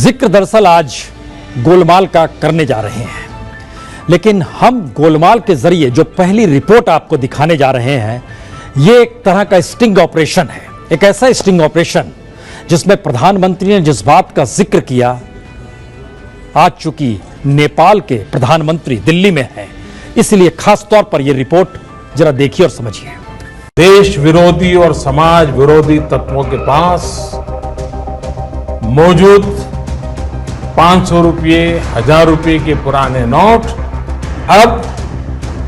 जिक्र दरअसल आज गोलमाल का करने जा रहे हैं, लेकिन हम गोलमाल के जरिए जो पहली रिपोर्ट आपको दिखाने जा रहे हैं, ये एक तरह का स्टिंग ऑपरेशन है। एक ऐसा स्टिंग ऑपरेशन जिसमें प्रधानमंत्री ने जिस बात का जिक्र किया, आज चूंकि नेपाल के प्रधानमंत्री दिल्ली में हैं, इसलिए खास तौर पर यह रिपोर्ट जरा देखिए और समझिए। देश विरोधी और समाज विरोधी तत्वों के पास मौजूद 500 रुपये, 1000 रुपये के पुराने नोट अब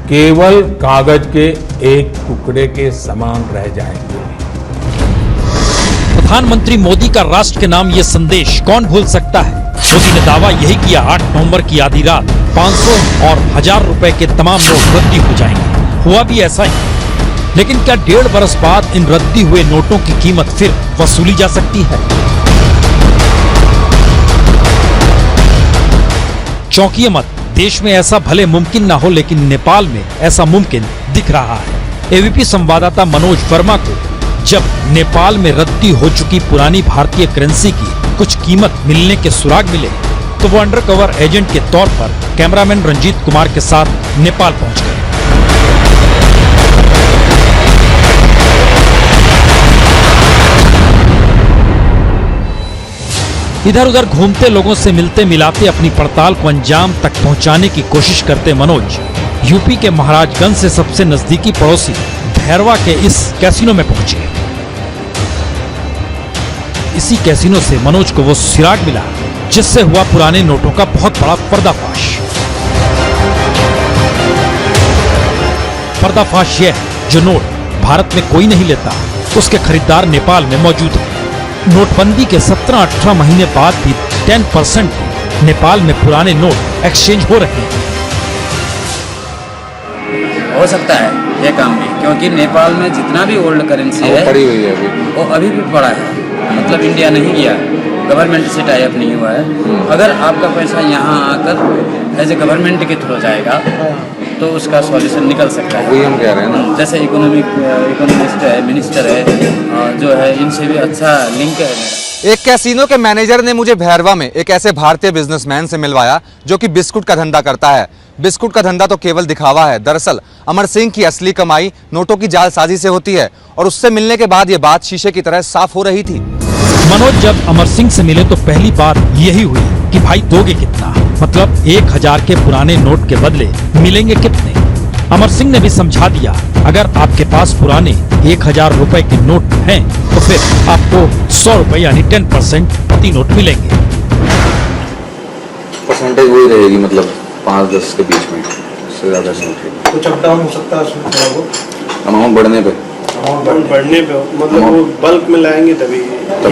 केवल कागज के एक टुकड़े के समान रह जाएंगे। प्रधानमंत्री मोदी का राष्ट्र के नाम ये संदेश कौन भूल सकता है। मोदी ने दावा यही किया 8 नवंबर की आधी रात 500 और 1000 रुपए के तमाम नोट रद्दी हो जाएंगे। हुआ भी ऐसा ही, लेकिन क्या 1.5 बरस बाद इन रद्दी हुए नोटों की कीमत फिर वसूली जा सकती है? चौंकिए मत, देश में ऐसा भले मुमकिन ना हो, लेकिन नेपाल में ऐसा मुमकिन दिख रहा है। एबीपी संवाददाता मनोज वर्मा को जब नेपाल में रद्दी हो चुकी पुरानी भारतीय करेंसी की कुछ कीमत मिलने के सुराग मिले, तो वो अंडरकवर एजेंट के तौर पर कैमरामैन रंजीत कुमार के साथ नेपाल पहुंच गए। इधर उधर घूमते लोगों से मिलते मिलाते अपनी पड़ताल को अंजाम तक पहुंचाने की कोशिश करते मनोज यूपी के महाराजगंज से सबसे नजदीकी पड़ोसी भैरवा के इस कैसीनो में पहुंचे। इसी कैसीनो से मनोज को वो सिराग मिला जिससे हुआ पुराने नोटों का बहुत बड़ा पर्दाफाश। पर्दाफाश यह है, जो नोट भारत में कोई नहीं लेता, उसके खरीदार नेपाल में मौजूद है। नोटबंदी के 17-18 महीने बाद भी 10% नेपाल में पुराने नोट एक्सचेंज हो रहे हैं। हो सकता है ये काम भी, क्योंकि नेपाल में जितना भी ओल्ड करेंसी है पड़ी हुई है वो अभी भी पड़ा है। मतलब इंडिया नहीं गया, गवर्नमेंट से टाई अप नहीं हुआ है। अगर आपका पैसा यहाँ आकर एज ए गवर्नमेंट के थ्रू जाएगा तो उसका सॉल्यूशन निकल सकता है। वही हम कह रहे हैं ना, जैसे इकोनॉमिस्ट है, मिनिस्टर है, जो है, इनसे भी अच्छा लिंक है मेरा। एक कैसीनो के मैनेजर ने मुझे भैरवा में एक ऐसे भारतीय बिजनेसमैन से मिलवाया जो कि बिस्कुट का धंधा करता है। बिस्कुट का धंधा तो केवल दिखावा है। दरअसल अमर सिंह की असली कमाई नोटों की जालसाजी से होती है, और उससे मिलने के बाद ये बात शीशे की तरह साफ हो रही थी। मनोज जब अमर सिंह से मिले तो पहली बात यही हुई कि भाई दोगे कितना, मतलब 1000 के पुराने नोट के बदले मिलेंगे कितने। अमर सिंह ने भी समझा दिया, अगर आपके पास पुराने 1000 रुपए के नोट हैं तो फिर आपको 100 रुपए यानी 10% प्रति नोट मिलेंगे। परसेंटेज वही रहेगी, मतलब 5-10 के बीच में, उससे ज्यादा नहीं उठेगी। कुछ अप डाउन हो सकता है उसमें, अमाउंट बढ़ने पे, बढ़ने पे, मतलब वो बल्क में लाएंगे तभी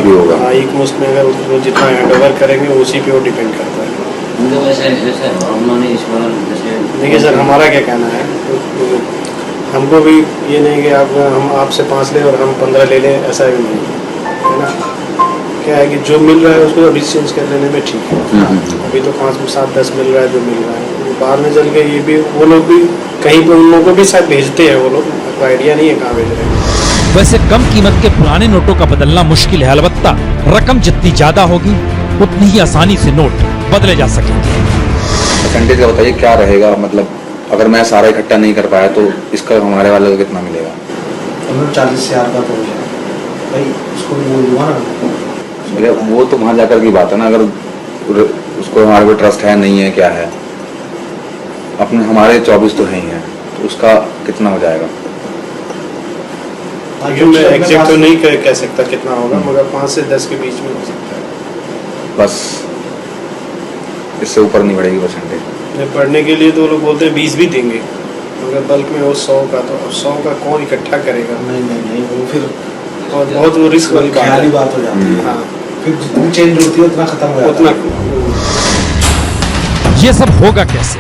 होगा। हाँ, एक मुश्त में अगर उसको जितना हैंडओवर करेंगे उसी पे वो डिपेंड करता है। देखिए सर, हमारा क्या कहना है, हमको भी ये नहीं कि हम आपसे 5 लें और हम 15 ले लें, ऐसा भी नहीं है ना। क्या है कि जो मिल रहा है उसको अभी चेंज कर लेने में ठीक है। अभी तो 5-7-10 मिल रहा है जो मिल रहा है, बाद में चल के ये भी वो लोग भी कहीं पर उन लोगों को भी शायद भेजते हैं वो लोग, आपको आइडिया नहीं है कहाँ भेज रहे हैं। वैसे कम कीमत के पुराने नोटों का बदलना मुश्किल है, अलबत्ता रकम जितनी ज्यादा होगी उतनी ही आसानी से नोट बदले जा सकेंगे। परसेंटेज का बताइए क्या रहेगा, मतलब अगर मैं सारा इकट्ठा नहीं कर पाया तो इसका हमारे वाले को कितना मिलेगा? 40,000 का तो हो जाएगा भाई, उसको बोलूँगा ना। वो तो वहाँ जाकर की बात है ना, अगर उसको हमारे पे ट्रस्ट है नहीं है क्या है, अपने हमारे 24 तो है ही है, तो उसका कितना हो जाएगा? मैं एग्जैक्ट तो नहीं कह सकता कितना होगा, मगर 5 से 10 के बीच में हो सकता है। बस इससे ऊपर नहीं बढ़ेगी परसेंटेज। पढ़ने के लिए तो लोग बोलते हैं 20 भी देंगे, मगर बल्क में वो 100 का, तो 100 का कौन इकट्ठा करेगा? नहीं वो फिर और बहुत वो रिस्क वाली बात हो जाती है। हाँ, फिर जितनी चेंज होती है उतना खत्म हो जाता है। ये सब होगा कैसे?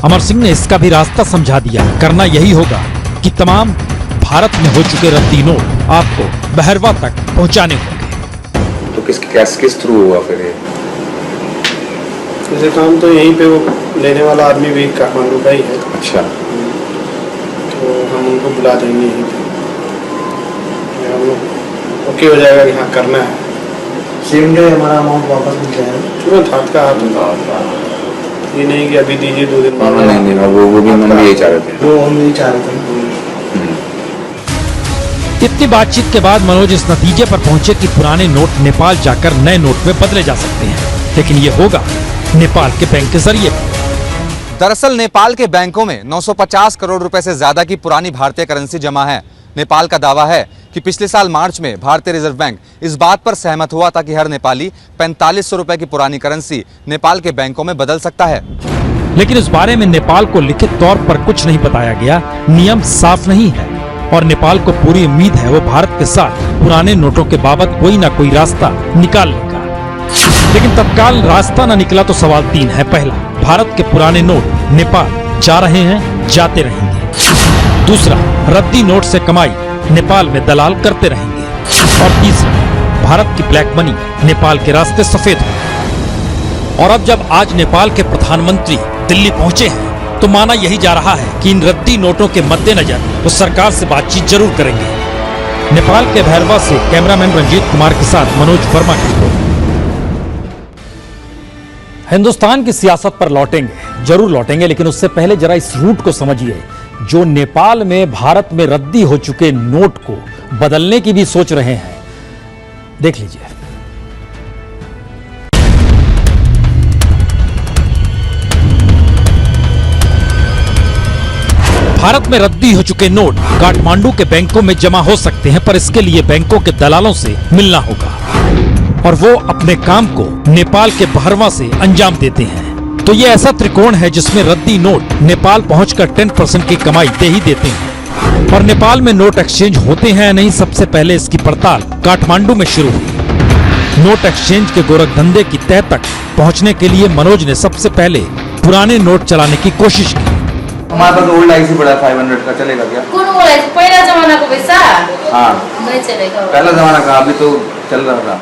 अमर सिंह ने इसका भी रास्ता समझा दिया। करना यही होगा कि तमाम भारत में हो चुके रद्दी नोट आपको बहरवा तक पहुंचाने होंगे। तो किस थ्रू होगा फिर ये? जैसे काम तो यहीं पे वो लेने वाला आदमी भी काठमांडू का ही है। अच्छा, तो हम उनको बुला देंगे यहीं पे, हम लोग ओके हो जाएगा कि हाँ करना है। सेम डे हमारा अमाउंट वापस मिल जाएगा। तुरंत हाथ का ये नहीं कि अभी दीजिए 2 दिन बाद। नहीं, वो भी हम यही चाह रहे थे। वो हम यही चाह रहे थे। इतनी बातचीत के बाद मनोज इस नतीजे पर पहुंचे कि पुराने नोट नेपाल जाकर नए नोट में बदले जा सकते हैं, लेकिन ये होगा नेपाल के बैंक के जरिए। दरअसल नेपाल के बैंकों में 950 करोड़ रुपए से ज्यादा की पुरानी भारतीय करेंसी जमा है। नेपाल का दावा है कि पिछले साल मार्च में भारतीय रिजर्व बैंक इस बात पर सहमत हुआ था कि हर नेपाली 4500 रुपए की पुरानी करेंसी नेपाल के बैंकों में बदल सकता है। लेकिन इस बारे में नेपाल को लिखित तौर पर कुछ नहीं बताया गया, नियम साफ नहीं है और नेपाल को पूरी उम्मीद है वो भारत के साथ पुराने नोटों के बाबत कोई ना कोई रास्ता निकालने का। लेकिन तत्काल रास्ता न निकला तो सवाल 3 है। पहला, भारत के पुराने नोट नेपाल जा रहे हैं, जाते रहेंगे। दूसरा, रद्दी नोट से कमाई नेपाल में दलाल करते रहेंगे। और तीसरा, भारत की ब्लैक मनी नेपाल के रास्ते सफेद होगी। और अब जब आज नेपाल के प्रधानमंत्री दिल्ली पहुंचे हैं तो माना यही जा रहा है कि इन रद्दी नोटों के मद्देनजर वो सरकार से बातचीत जरूर करेंगे। नेपाल के भैरवा से कैमरामैन रंजीत कुमार के साथ मनोज वर्मा की रिपोर्ट। हिंदुस्तान की सियासत पर लौटेंगे, जरूर लौटेंगे, लेकिन उससे पहले जरा इस रूट को समझिए जो नेपाल में भारत में रद्दी हो चुके नोट को बदलने की भी सोच रहे हैं। देख लीजिए। भारत में रद्दी हो चुके नोट काठमांडू के बैंकों में जमा हो सकते हैं, पर इसके लिए बैंकों के दलालों से मिलना होगा और वो अपने काम को नेपाल के भैरवा से अंजाम देते हैं। तो ये ऐसा त्रिकोण है जिसमें रद्दी नोट नेपाल पहुंचकर 10% की कमाई दे ही देते हैं। और नेपाल में नोट एक्सचेंज होते हैं या नहीं, सबसे पहले इसकी पड़ताल काठमांडू में शुरू हुई। नोट एक्सचेंज के गोरख धंधे की तह तक पहुंचने के लिए मनोज ने सबसे पहले पुराने नोट चलाने की कोशिश की। हमारे पास ओल्ड आईसी पड़ा 500 का, चलेगा क्या? कौन ओल्ड आईसी? पहला जमाना को पैसा? हाँ, नहीं चलेगा। पहला जमाना का, अभी तो चल रहा था।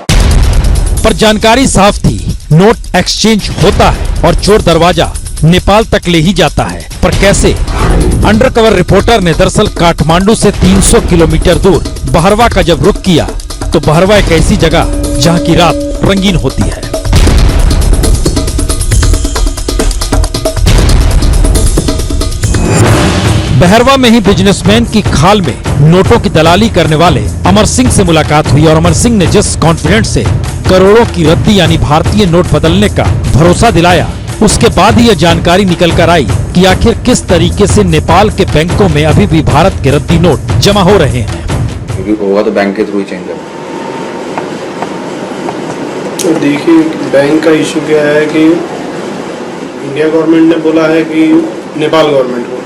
पर जानकारी साफ थी, नोट एक्सचेंज होता है और चोर दरवाजा नेपाल तक ले ही जाता है। पर कैसे? अंडरकवर रिपोर्टर ने दरअसल काठमांडू से 300 किलोमीटर दूर भैरवा का जब रुख किया तो भैरवा एक ऐसी जगह जहां की रात रंगीन होती है। भैरवा में ही बिजनेसमैन की खाल में नोटों की दलाली करने वाले अमर सिंह से मुलाकात हुई और अमर सिंह ने जिस कॉन्फिडेंस से करोड़ों की रद्दी यानी भारतीय नोट बदलने का भरोसा दिलाया, उसके बाद ही यह जानकारी निकल कर आई कि आखिर किस तरीके से नेपाल के बैंकों में अभी भी भारत के रद्दी नोट जमा हो रहे हैं। क्योंकि होगा तो बैंक के थ्रू ही चेंज होगा। तो देखिए, बैंक का इशू क्या है कि इंडिया गवर्नमेंट ने बोला है कि नेपाल गवर्नमेंट को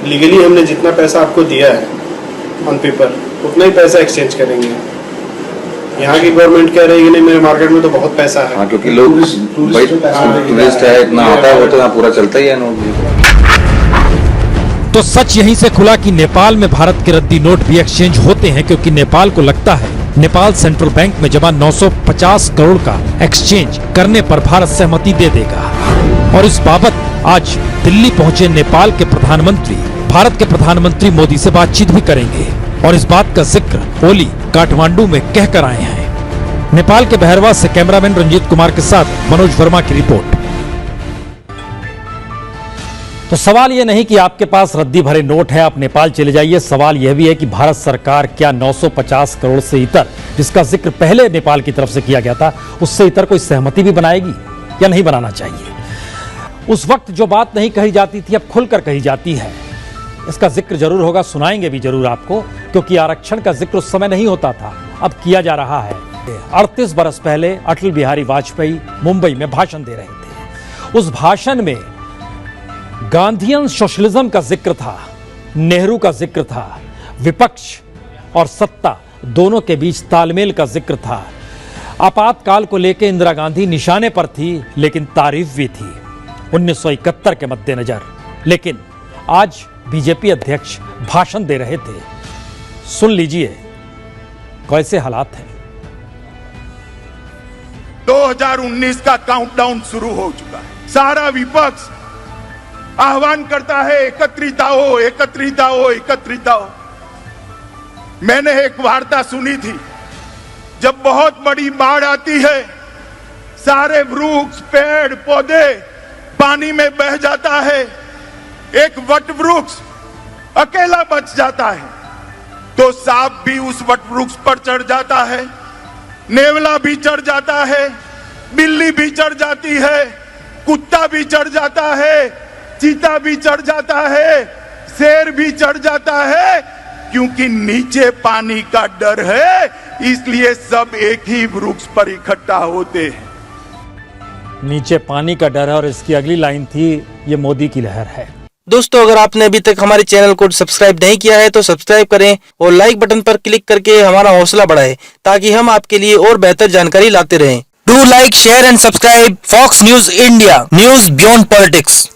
लीगली हमने जितना पैसा आपको दिया है ऑन पेपर उतना ही पैसा एक्सचेंज करेंगे। यहाँ की गवर्नमेंट कह रही है कि नहीं, मेरे मार्केट में तो बहुत पैसा है। हाँ, क्योंकि लोग टूरिस्ट है, इतना आता है, वो तो यहाँ पूरा चलता ही है नोट। तो सच यहीं से खुला कि नेपाल में भारत के रद्दी नोट भी एक्सचेंज होते हैं, क्योंकि नेपाल को लगता है नेपाल सेंट्रल बैंक में जमा 950 करोड़ का एक्सचेंज करने पर भारत सहमति दे देगा। और इस बाबत आज दिल्ली पहुंचे नेपाल के प्रधानमंत्री भारत के प्रधानमंत्री मोदी से बातचीत भी करेंगे और इस बात का जिक्र ओली काठमांडू में कहकर आए हैं। नेपाल के भैरवा से कैमरामैन रंजीत कुमार के साथ मनोज वर्मा की रिपोर्ट। तो सवाल यह नहीं कि आपके पास रद्दी भरे नोट है, आप नेपाल चले जाइए। सवाल यह भी है कि भारत सरकार क्या 950 करोड़ से इतर, जिसका जिक्र पहले नेपाल की तरफ से किया गया था, उससे इतर कोई सहमति भी बनाएगी या नहीं बनाना चाहिए। उस वक्त जो बात नहीं कही जाती थी अब खुलकर कही जाती है, इसका जिक्र जरूर होगा, सुनाएंगे भी जरूर आपको, क्योंकि आरक्षण का जिक्र उस समय नहीं होता था, अब किया जा रहा है। 38 बरस पहले अटल बिहारी वाजपेयी मुंबई में भाषण दे रहे थे। उस भाषण में गांधीयन सोशलिज्म का जिक्र था, नेहरू का जिक्र था, विपक्ष और सत्ता दोनों के बीच तालमेल का जिक्र था। आपातकाल को लेकर इंदिरा गांधी निशाने पर थी, लेकिन तारीफ भी थी 1971 के मद्देनजर। लेकिन आज बीजेपी अध्यक्ष भाषण दे रहे थे, सुन लीजिए कैसे हालात हैं। 2019 का काउंटडाउन शुरू हो चुका है। सारा विपक्ष आह्वान करता है एकत्रित आओ, एकत्रित आओ, एकत्रित आओ। मैंने एक वार्ता सुनी थी जब बहुत बड़ी बाढ़ आती है, सारे वृक्ष, पेड़, पौधे पानी में बह जाता है, एक वट वृक्ष अकेला बच जाता है, तो सांप भी उस वट वृक्ष पर चढ़ जाता है, नेवला भी चढ़ जाता है, बिल्ली भी चढ़ जाती है, कुत्ता भी चढ़ जाता है, चीता भी चढ़ जाता है, शेर भी चढ़ जाता है, क्योंकि नीचे पानी का डर है, इसलिए सब एक ही वृक्ष पर इकट्ठा होते हैं। नीचे पानी का डर है, और इसकी अगली लाइन थी, ये मोदी की लहर है। दोस्तों, अगर आपने अभी तक हमारे चैनल को सब्सक्राइब नहीं किया है तो सब्सक्राइब करें और लाइक बटन पर क्लिक करके हमारा हौसला बढ़ाएं, ताकि हम आपके लिए और बेहतर जानकारी लाते रहें। Do like, share and subscribe Fox News India, news beyond politics.